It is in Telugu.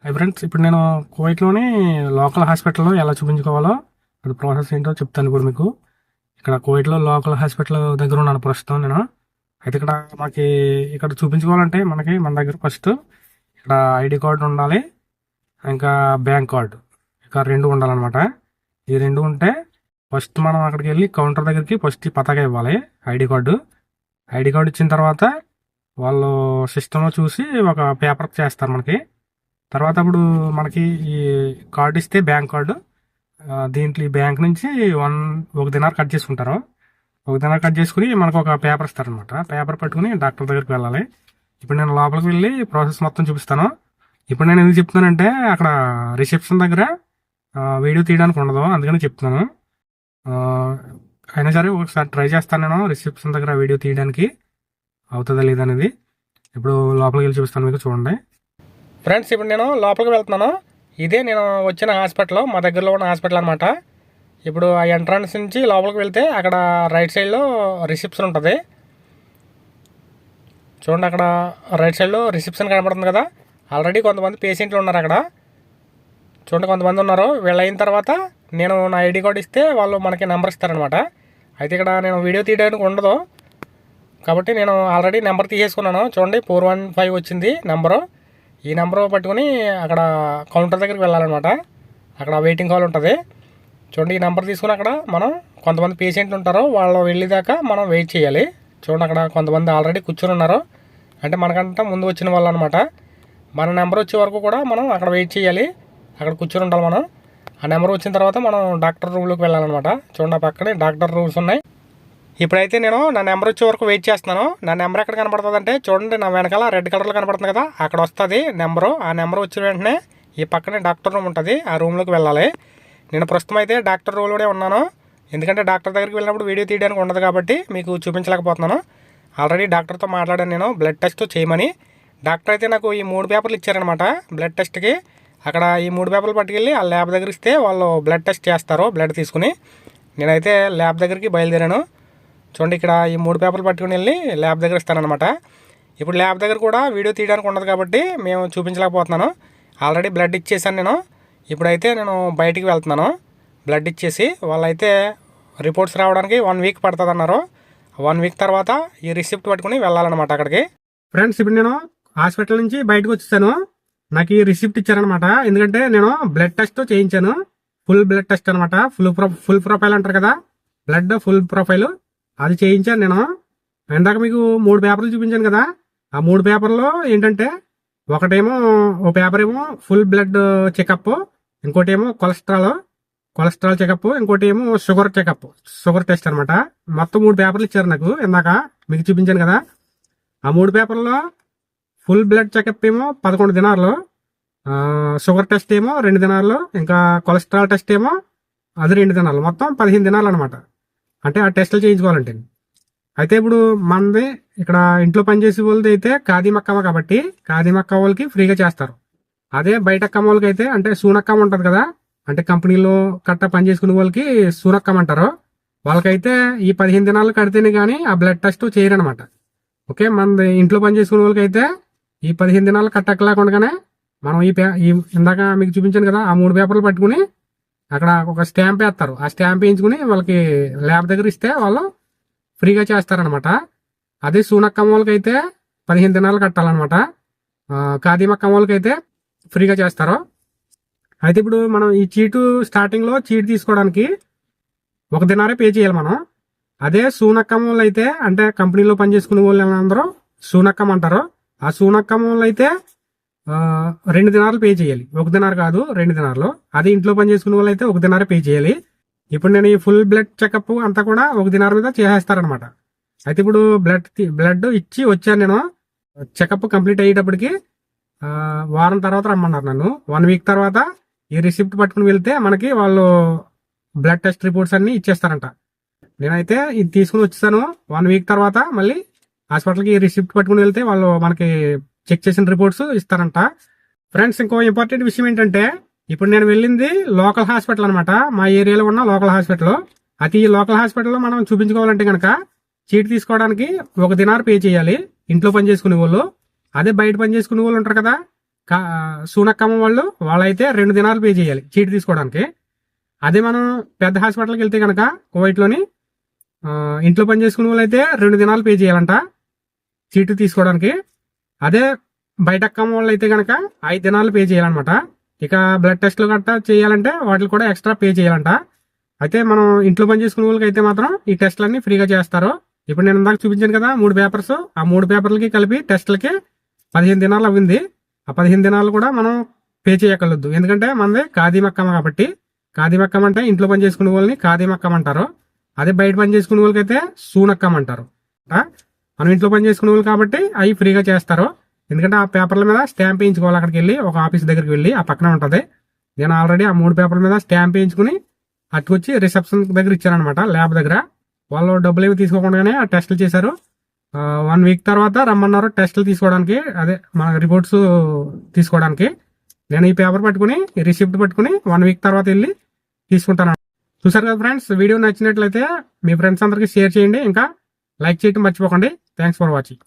హాయ్ ఫ్రెండ్స్, ఇప్పుడు నేను కువైట్లోని లోకల్ హాస్పిటల్లో ఎలా చూపించుకోవాలో అది ప్రాసెస్ ఏంటో చెప్తాను ఇప్పుడు మీకు. ఇక్కడ కువైట్లో లోకల్ హాస్పిటల్ దగ్గర ఉన్నాను ప్రస్తుతం నేను. అయితే ఇక్కడ చూపించుకోవాలంటే మన దగ్గర ఫస్ట్ ఇక్కడ ఐడి కార్డు ఉండాలి, ఇంకా బ్యాంక్ కార్డు, ఇంకా రెండు ఉండాలన్నమాట. ఈ రెండు ఉంటే ఫస్ట్ మనం అక్కడికి వెళ్ళి కౌంటర్ దగ్గరికి ఫస్ట్ పతాక ఇవ్వాలి ఐడి కార్డు ఇచ్చిన తర్వాత వాళ్ళు సిస్టంలో చూసి ఒక పేపర్ చేస్తారు మనకి. తర్వాత అప్పుడు మనకి ఈ కార్డు ఇస్తే బ్యాంక్ కార్డు, దీంట్లో ఈ బ్యాంక్ నుంచి ఒక దినార్ కట్ చేసుకుంటారు. ఒక దినార్ కట్ చేసుకుని మనకు ఒక పేపర్ ఇస్తారనమాట. పేపర్ పట్టుకుని డాక్టర్ దగ్గరికి వెళ్ళాలి. ఇప్పుడు నేను లోపలికి వెళ్ళి ప్రాసెస్ మొత్తం చూపిస్తాను. ఇప్పుడు నేను ఎందుకు చెప్తున్నానంటే అక్కడ రిసెప్షన్ దగ్గర వీడియో తీయడానికి ఉండదు, అందుకని చెప్తున్నాను. అయినా సరే ఒకసారి ట్రై చేస్తాను నేను రిసెప్షన్ దగ్గర వీడియో తీయడానికి, అవుతుందా లేదనేది. ఇప్పుడు లోపలికి వెళ్ళి చూపిస్తాను మీకు, చూడండి ఫ్రెండ్స్. ఇప్పుడు నేను లోపలికి వెళ్తున్నాను. ఇదే నేను వచ్చిన హాస్పిటల్, మా దగ్గరలో ఉన్న హాస్పిటల్ అనమాట. ఇప్పుడు ఆ ఎంట్రన్స్ నుంచి లోపలికి వెళ్తే అక్కడ రైట్ సైడ్లో రిసెప్షన్ ఉంటుంది. చూడండి, అక్కడ రైట్ సైడ్లో రిసెప్షన్ కనబడుతుంది కదా. ఆల్రెడీ కొంతమంది పేషెంట్లు ఉన్నారు అక్కడ. చూడండి, కొంతమంది ఉన్నారు. వీళ్ళైన తర్వాత నేను నా ఐడి కార్డు ఇస్తే వాళ్ళు మనకి నెంబర్ ఇస్తారనమాట. అయితే ఇక్కడ నేను వీడియో తీయడానికి ఉండదు కాబట్టి నేను ఆల్రెడీ నెంబర్ తీసేసుకున్నాను. చూడండి, 415 వచ్చింది నెంబరు. ఈ నెంబర్ పట్టుకుని అక్కడ కౌంటర్ దగ్గరికి వెళ్ళాలన్నమాట. అక్కడ వెయిటింగ్ హాల్ ఉంటుంది. చూడండి, ఈ నెంబర్ తీసుకుని అక్కడ మనం కొంతమంది పేషెంట్లు ఉంటారో వాళ్ళు వెళ్ళేదాకా మనం వెయిట్ చేయాలి. చూడండి, అక్కడ కొంతమంది ఆల్రెడీ కూర్చొని ఉన్నారు, అంటే మనకంటే ముందు వచ్చిన వాళ్ళు అనమాట. మన నెంబర్ వచ్చే వరకు కూడా మనం అక్కడ వెయిట్ చేయాలి, అక్కడ కూర్చొని ఉండాలి మనం. ఆ నెంబర్ వచ్చిన తర్వాత మనం డాక్టర్ రూమ్లోకి వెళ్ళాలన్నమాట. చూడండి, పక్కనే డాక్టర్ రూమ్స్ ఉన్నాయి. ఇప్పుడైతే నేను నా నెంబర్ వచ్చే వరకు వెయిట్ చేస్తున్నాను. నా నెంబర్ ఎక్కడ కనపడుతుంది అంటే చూడండి, నా వెనకాల రెడ్ కలర్లో కనపడుతుంది కదా, అక్కడ వస్తుంది నెంబరు. ఆ నెంబర్ వచ్చిన వెంటనే ఈ పక్కనే డాక్టర్ రూమ్ ఉంటుంది, ఆ రూమ్లోకి వెళ్ళాలి. నేను ప్రస్తుతం అయితే డాక్టర్ రూమ్లోనే ఉన్నాను, ఎందుకంటే డాక్టర్ దగ్గరికి వెళ్ళినప్పుడు వీడియో తీయడానికి ఉండదు కాబట్టి మీకు చూపించలేకపోతున్నాను. ఆల్రెడీ డాక్టర్తో మాట్లాడాను నేను బ్లడ్ టెస్ట్ చేయమని. డాక్టర్ అయితే నాకు ఈ 3 పేపర్లు ఇచ్చారనమాట బ్లడ్ టెస్ట్కి. అక్కడ ఈ 3 పేపర్లు పట్టుకెళ్ళి ఆ ల్యాబ్ దగ్గర ఇస్తే వాళ్ళు బ్లడ్ టెస్ట్ చేస్తారు బ్లడ్ తీసుకుని. నేనైతే ల్యాబ్ దగ్గరికి బయలుదేరాను. చూడండి, ఇక్కడ ఈ 3 పేపర్లు పట్టుకుని వెళ్ళి ల్యాబ్ దగ్గర ఇస్తానమాట. ఇప్పుడు ల్యాబ్ దగ్గర కూడా వీడియో తీయడానికి ఉండదు కాబట్టి మేము చూపించలేకపోతున్నాను. ఆల్రెడీ బ్లడ్ ఇచ్చేసాను నేను. ఇప్పుడైతే నేను బయటికి వెళ్తున్నాను. బ్లడ్ ఇచ్చేసి వాళ్ళైతే రిపోర్ట్స్ రావడానికి 1 వీక్ పడుతుంది అన్నారు. 1 వీక్ తర్వాత ఈ రిసిప్ట్ పట్టుకుని వెళ్ళాలన్నమాట అక్కడికి. ఫ్రెండ్స్, ఇప్పుడు నేను హాస్పిటల్ నుంచి బయటకు వచ్చేసాను. నాకు ఈ రిసిప్ట్ ఇచ్చారనమాట, ఎందుకంటే నేను బ్లడ్ టెస్ట్ చేయించాను. ఫుల్ బ్లడ్ టెస్ట్ అనమాట. ఫుల్ ప్రొఫైల్ అంటారు కదా, బ్లడ్ ఫుల్ ప్రొఫైల్ అది చేయించాను నేను. ఇందాక మీకు 3 పేపర్లు చూపించాను కదా, ఆ 3 పేపర్లో ఏంటంటే ఒకటేమో ఓ పేపర్ ఏమో ఫుల్ బ్లడ్ చెకప్, ఇంకోటి ఏమో కొలెస్ట్రాల్ చెకప్, ఇంకోటి ఏమో షుగర్ టెస్ట్ అనమాట. మొత్తం 3 పేపర్లు ఇచ్చారు నాకు. ఇందాక మీకు చూపించాను కదా, ఆ 3 పేపర్లో ఫుల్ బ్లడ్ చెకప్ ఏమో 11 దినార్లు, షుగర్ టెస్ట్ ఏమో 2 దినార్లు, ఇంకా కొలెస్ట్రాల్ టెస్ట్ ఏమో అది 2 దినార్లు, మొత్తం 15 దినార్లు అనమాట. అంటే ఆ టెస్టులు చేయించుకోవాలంటే. అయితే ఇప్పుడు మనది ఇక్కడ ఇంట్లో పనిచేసే వాళ్ళది అయితే ఖాదీమక్కమ్మ కాబట్టి ఖాదీమక్క వాళ్ళకి ఫ్రీగా చేస్తారు. అదే బయట అక్కమ్మ వాళ్ళకి అయితే, అంటే సూనక్కమ్మ ఉంటుంది కదా, అంటే కంపెనీలో పనిచేసుకునే వాళ్ళకి సూనక్కమ్మ అంటారు. వాళ్ళకైతే ఈ 15 దినాలు కడితేనే కానీ ఆ బ్లడ్ టెస్ట్ చేయరనమాట. ఓకే, మనది ఇంట్లో పనిచేసుకునే వాళ్ళకి అయితే ఈ 15 దినాలు కట్టక్కలేకుండానే మనం ఈ ఇందాక మీకు చూపించాను కదా, ఆ 3 పేపర్లు పట్టుకుని అక్కడ ఒక స్టాంప్ వేస్తారు. ఆ స్టాంప్ వేయించుకుని వాళ్ళకి ల్యాబ్ దగ్గర ఇస్తే వాళ్ళు ఫ్రీగా చేస్తారనమాట. అదే సూనక్కమ్మ వాళ్ళకి అయితే 15 దినాలు కట్టాలన్నమాట. ఖాదీమక్కమ్మ వాళ్ళకి అయితే ఫ్రీగా చేస్తారు. అయితే ఇప్పుడు మనం ఈ స్టార్టింగ్లో చీటు తీసుకోవడానికి 1 దినారే పే చేయాలి మనం. అదే సూనక్కమ్మ వాళ్ళు అయితే, అంటే కంపెనీలో పనిచేసుకునే వాళ్ళు అందరూ సూనక్కమ్మ అంటారు. ఆ సూనక్కమ్మ వాళ్ళు అయితే 2 దినార్లు పే చేయాలి, 1 దినార్ కాదు 2 దినార్లు. అదే ఇంట్లో పనిచేసుకునే వాళ్ళు అయితే 1 దినారే పే చేయాలి. ఇప్పుడు నేను ఈ ఫుల్ బ్లడ్ చెకప్ అంతా కూడా 1 దినార్ మీద చేసేస్తారనమాట. అయితే ఇప్పుడు బ్లడ్ ఇచ్చి వచ్చాను నేను. చెకప్ కంప్లీట్ అయ్యేటప్పటికి వారం తర్వాత రమ్మన్నారు నన్ను. 1 వీక్ తర్వాత ఈ రిసిప్ట్ పట్టుకుని వెళ్తే మనకి వాళ్ళు బ్లడ్ టెస్ట్ రిపోర్ట్స్ అన్ని ఇచ్చేస్తారంట. నేనైతే ఇది తీసుకుని వచ్చేసాను. 1 వీక్ తర్వాత మళ్ళీ హాస్పిటల్కి ఈ రిసిప్ట్ పట్టుకుని వెళ్తే వాళ్ళు మనకి చెక్ చేసిన రిపోర్ట్స్ ఇస్తారంట. ఫ్రెండ్స్, ఇంకో ఇంపార్టెంట్ విషయం ఏంటంటే ఇప్పుడు నేను వెళ్ళింది లోకల్ హాస్పిటల్ అనమాట, మా ఏరియాలో ఉన్న లోకల్ హాస్పిటల్. అది ఈ లోకల్ హాస్పిటల్లో మనం చూపించుకోవాలంటే కనుక చీట్ తీసుకోవడానికి 1 దినార్ పే చేయాలి ఇంట్లో పని చేసుకునే వాళ్ళు. అదే బయట పని చేసుకునే వాళ్ళు ఉంటారు కదా, సూనక్కమ్మ వాళ్ళైతే 2 దినాలు పే చేయాలి చీటీ తీసుకోవడానికి. అదే మనం పెద్ద హాస్పిటల్కి వెళ్తే కనుక కువైట్లోని ఇంట్లో పని చేసుకునే వాళ్ళు అయితే 2 దినాలు పే చేయాలంట చీటీ తీసుకోవడానికి. అదే బయట అక్కమ్మ వాళ్ళు అయితే కనుక 5 దినాలు పే చేయాలన్నమాట. ఇక బ్లడ్ టెస్ట్లు గట్టా చేయాలంటే వాటికి కూడా ఎక్స్ట్రా పే చేయాలంట. అయితే మనం ఇంట్లో పని చేసుకునే వాళ్ళకి అయితే మాత్రం ఈ టెస్ట్లన్నీ ఫ్రీగా చేస్తారు. ఇప్పుడు నేను ఇందాక చూపించాను కదా 3 పేపర్స్, ఆ 3 పేపర్లకి కలిపి టెస్ట్లకి 15 దినాలు అవ్వింది. ఆ 15 దినాలు కూడా మనం పే చేయగలదు, ఎందుకంటే మనది ఖాదీమక్కమ కాబట్టి. ఖాదీమక్కమ అంటే ఇంట్లో పని చేసుకునే వాళ్ళని ఖాదీమక్కమ అంటారు. అదే బయట పని చేసుకునే వాళ్ళకి అయితే సూనక్కమ అంటారు. మనం ఇంట్లో పని చేసుకునే వాళ్ళు కాబట్టి అవి ఫ్రీగా చేస్తారు. ఎందుకంటే ఆ పేపర్ల మీద స్టాంప్ వేయించుకోవాలి. అక్కడికి వెళ్ళి ఒక ఆఫీస్ దగ్గరికి వెళ్ళి ఆ పక్కన ఉంటుంది. నేను ఆల్రెడీ ఆ 3 పేపర్ల మీద స్టాంప్ వేయించుకుని అట్టుకొచ్చి రిసెప్షన్ దగ్గర ఇచ్చానమాట, ల్యాబ్ దగ్గర. వాళ్ళు డబ్బులు ఏమి తీసుకోకుండానే ఆ టెస్టులు చేశారు. 1 వీక్ తర్వాత రమ్మన్నారు టెస్టులు తీసుకోవడానికి, అదే మన రిపోర్ట్స్ తీసుకోవడానికి. నేను ఈ పేపర్ పట్టుకుని ఈ రిసిప్ట్ పట్టుకుని 1 వీక్ తర్వాత వెళ్ళి తీసుకుంటాను. చూసారు కదా ఫ్రెండ్స్, వీడియో నచ్చినట్లయితే మీ ఫ్రెండ్స్ అందరికీ షేర్ చేయండి, ఇంకా లైక్ చేయడం మర్చిపోకండి. Thanks for watching.